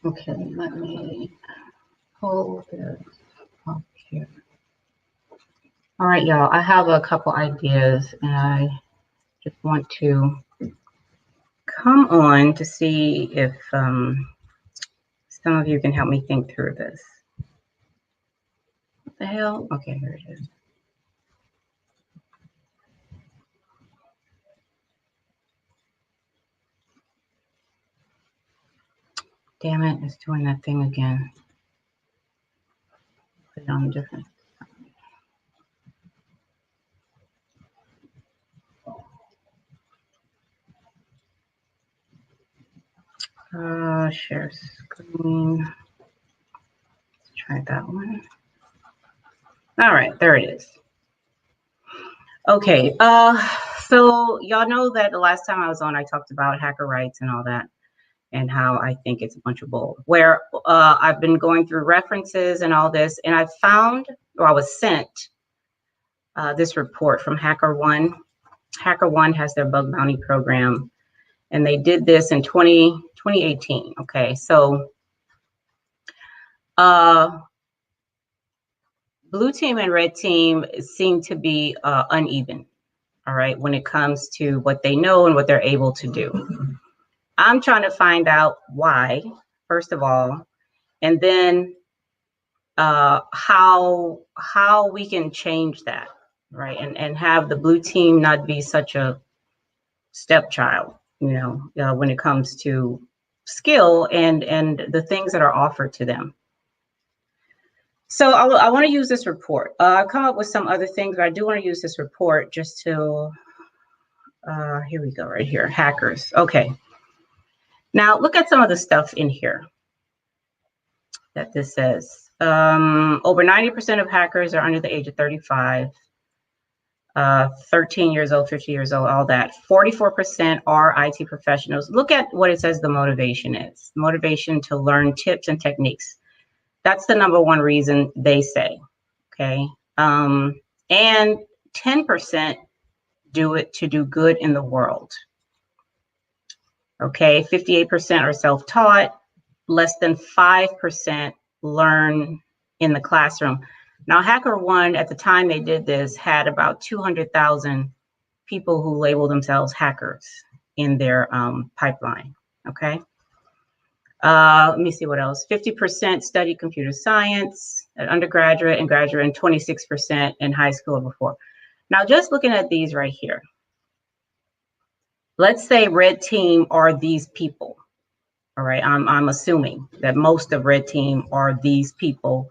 Okay, let me pull this up here. All right, y'all, I have a couple ideas and I just want to come on to see if some of you can help me think through this. What the hell? Okay, here it is. Damn it, it's doing that thing again. Put it on a different. Share screen. Let's try that one. All right, there it is. Okay, so y'all know that the last time I was on, I talked about hacker rights and all that, and how I think it's a bunch of bull. Where I've been going through references and all this, and I found, or I was sent this report from HackerOne. HackerOne has their bug bounty program, and they did this in 2018. Okay, so blue team and red team seem to be uneven, all right, when it comes to what they know and what they're able to do. I'm trying to find out why, first of all, and then how we can change that, right, and have the blue team not be such a stepchild, you know, when it comes to skill and the things that are offered to them. So I want to use this report. I've come up with some other things, but I do want to use this report just to, here we go, right here, hackers. Okay. Now look at some of the stuff in here that this says. Over 90% of hackers are under the age of 35, 13 years old, 50 years old, all that. 44% are IT professionals. Look at what it says the motivation is. Motivation to learn tips and techniques. That's the number one reason they say, okay? And 10% do it to do good in the world. Okay, 58% are self-taught, less than 5% learn in the classroom. Now, HackerOne, at the time they did this, had about 200,000 people who label themselves hackers in their pipeline, okay? Let me see what else. 50% study computer science at undergraduate and graduate, and 26% in high school or before. Now, just looking at these right here, let's say red team are these people, all right? I'm assuming that most of red team are these people,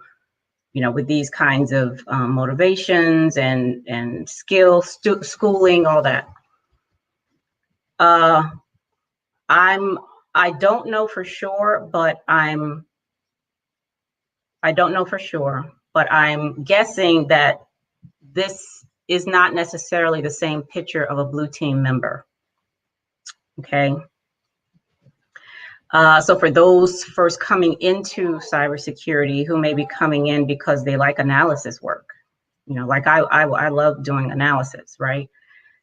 you know, with these kinds of motivations and skills, schooling, all that. I don't know for sure, but I'm guessing that this is not necessarily the same picture of a blue team member. Okay. So for those first coming into cybersecurity who may be coming in because they like analysis work, you know, like I love doing analysis, right?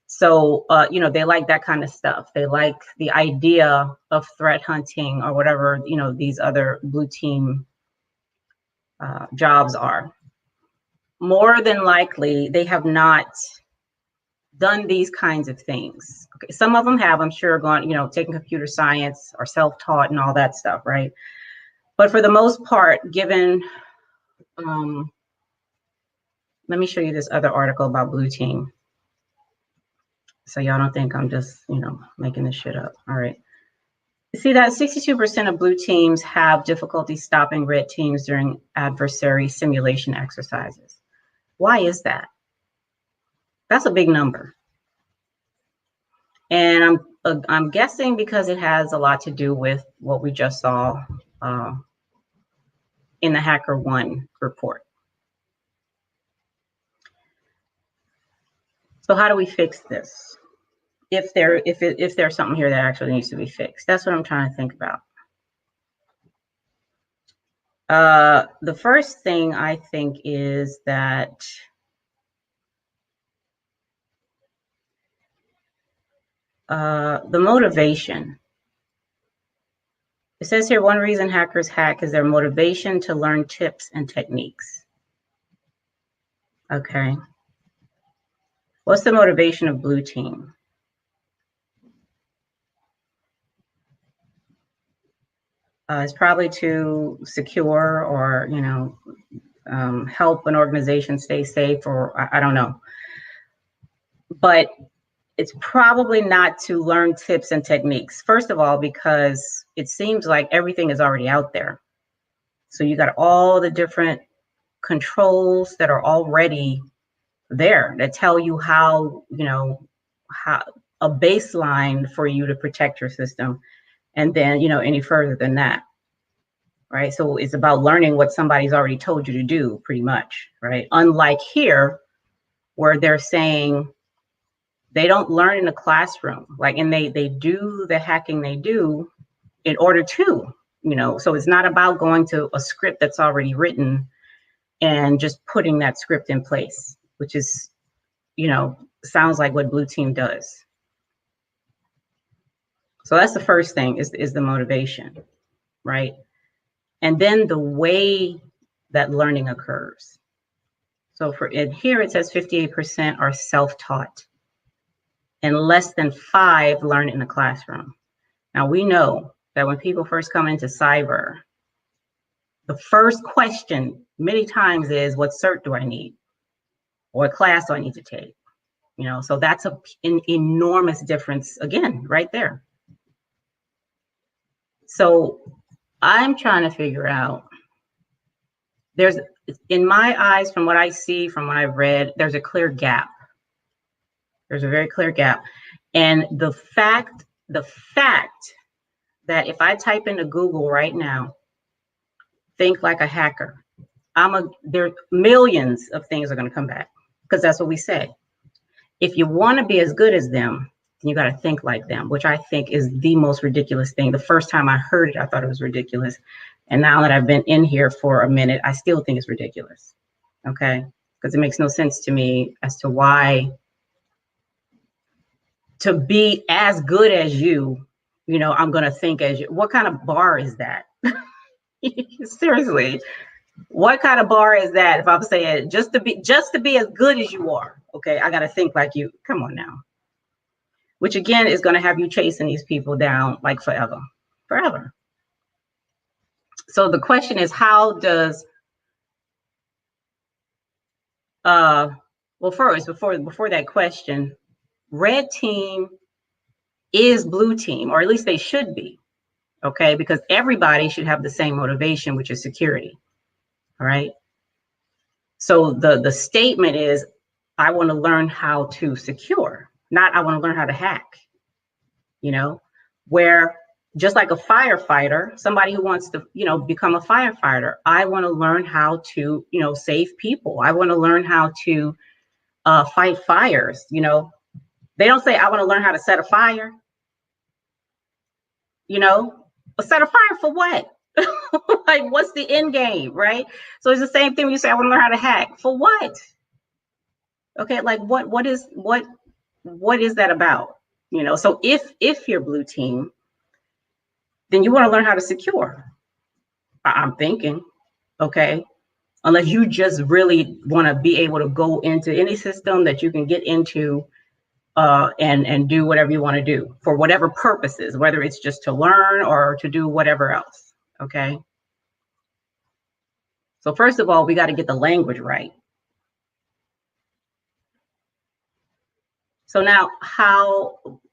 So, you know, they like that kind of stuff. They like the idea of threat hunting or whatever, you know, these other blue team jobs are. More than likely, they have not done these kinds of things. Okay, some of them have, I'm sure, gone, you know, taking computer science or self-taught and all that stuff, right? But for the most part, given, let me show you this other article about blue team. So y'all don't think I'm just, you know, making this shit up. All right. You see that 62% of blue teams have difficulty stopping red teams during adversary simulation exercises. Why is that? That's a big number. And I'm guessing because it has a lot to do with what we just saw in the HackerOne report. So how do we fix this? If there's something here that actually needs to be fixed, that's what I'm trying to think about. The first thing I think is that the motivation. It says here, one reason hackers hack is their motivation to learn tips and techniques. Okay. What's the motivation of blue team? It's probably to secure or, help an organization stay safe, or I don't know. But it's probably not to learn tips and techniques. First of all, because it seems like everything is already out there. So you got all the different controls that are already there that tell you how a baseline for you to protect your system. And then, any further than that. Right. So it's about learning what somebody's already told you to do, pretty much. Right. Unlike here, where they're saying they don't learn in the classroom, and they do the hacking they do in order to, so it's not about going to a script that's already written and just putting that script in place, which is, sounds like what blue team does. So that's the first thing is the motivation, right? And then the way that learning occurs. So for it here, it says 58% are self-taught and less than 5 learn in the classroom. Now we know that when people first come into cyber, the first question many times is, what cert do I need? Or what class do I need to take? So that's an enormous difference again, right there. So I'm trying to figure out, there's, in my eyes, from what I see, from what I've read, there's a clear gap. There's a very clear gap. And the fact that if I type into Google right now, think like a hacker, there millions of things are going to come back, because that's what we say. If you want to be as good as them, then you got to think like them, which I think is the most ridiculous thing. The first time I heard it, I thought it was ridiculous. And now that I've been in here for a minute, I still think it's ridiculous. Okay. Because it makes no sense to me as to why, to be as good as you, I'm going to think as you. What kind of bar is that? Seriously. What kind of bar is that? If I'm saying just to be as good as you are, okay, I got to think like you. Come on now. Which again is going to have you chasing these people down like forever. So the question is, how does well, first, before that question, red team is blue team, or at least they should be, okay? Because everybody should have the same motivation, which is security. All right. So the statement is, I want to learn how to secure, not I want to learn how to hack. Where just like a firefighter, somebody who wants to, become a firefighter, I want to learn how to, save people. I want to learn how to fight fires. They don't say, I want to learn how to set a fire. Set a fire for what? Like, what's the end game, right? So it's the same thing when you say, I want to learn how to hack. For what? Okay, like what is that about? So if you're blue team, then you want to learn how to secure. I'm thinking, okay, unless you just really want to be able to go into any system that you can get into and do whatever you want to do for whatever purposes, whether it's just to learn or to do whatever else, okay? So first of all, we got to get the language right. So now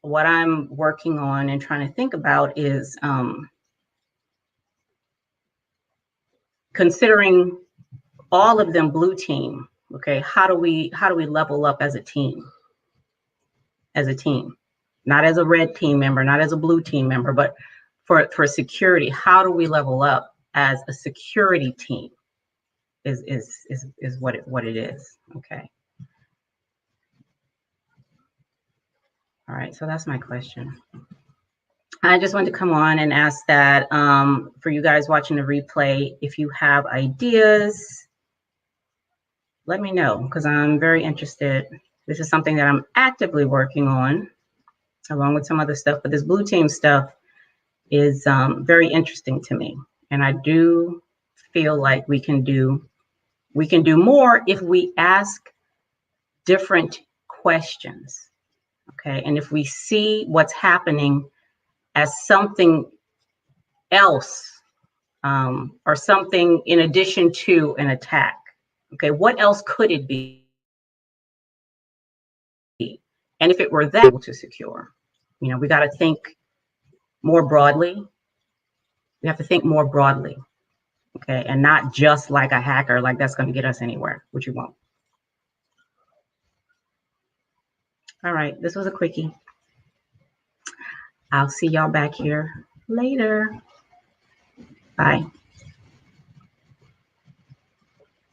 what I'm working on and trying to think about is considering all of them blue team. Okay, how do we level up as a team? Not as a red team member, not as a blue team member, but for security, how do we level up as a security team? Is what it is. Okay. All right, so that's my question. I just wanted to come on and ask that for you guys watching the replay, if you have ideas, let me know, because I'm very interested. This is something that I'm actively working on along with some other stuff, but this blue team stuff is very interesting to me. And I do feel like we can do more if we ask different questions. Okay. And if we see what's happening as something else, or something in addition to an attack. Okay, what else could it be? And if it were that to secure, we got to think more broadly. We have to think more broadly, okay, and not just like a hacker, like that's going to get us anywhere, which you won't. All right, this was a quickie. I'll see y'all back here later. Bye.